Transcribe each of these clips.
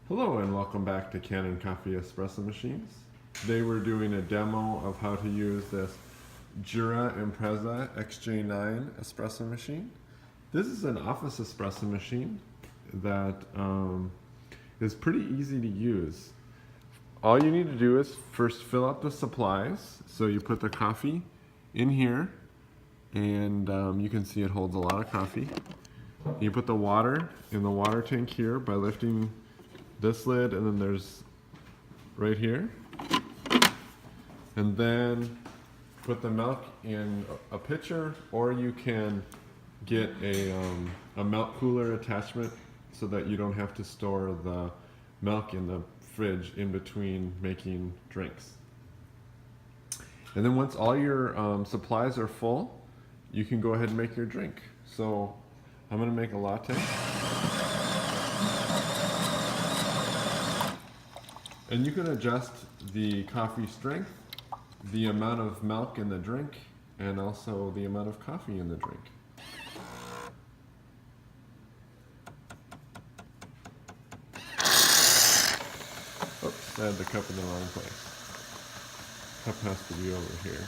Hello and welcome back to Kanen Coffee Espresso Machines. Today we're doing a demo of how to use this Jura Impreza XJ9 espresso machine. This is an office espresso machine that is pretty easy to use. All you need to do is first fill up the supplies. So you put the coffee in here and you can see it holds a lot of coffee. You put the water in the water tank here by lifting this lid, and then there's right here, and then put the milk in a pitcher, or you can get a milk cooler attachment so that you don't have to store the milk in the fridge in between making drinks. And then once all your supplies are full, you can go ahead and make your drink. So I'm going to make a latte. And you can adjust the coffee strength, the amount of milk in the drink, and also the amount of coffee in the drink. Oops, I had the cup in the wrong place. Cup has to be over here.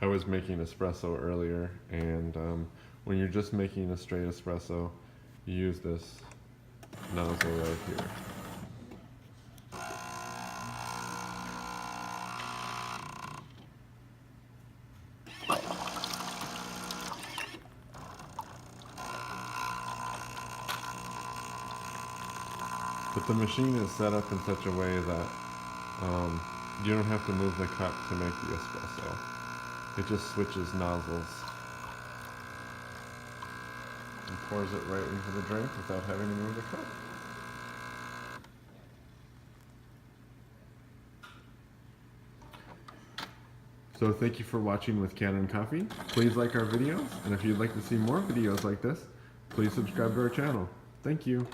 I was making espresso earlier, and when you're just making a straight espresso, you use this nozzle right here. But the machine is set up in such a way that you don't have to move the cup to make the espresso. It just switches nozzles and pours it right into the drink without having to move the cup. So thank you for watching with Kanen Coffee. Please like our videos, and if you'd like to see more videos like this, please subscribe to our channel. Thank you.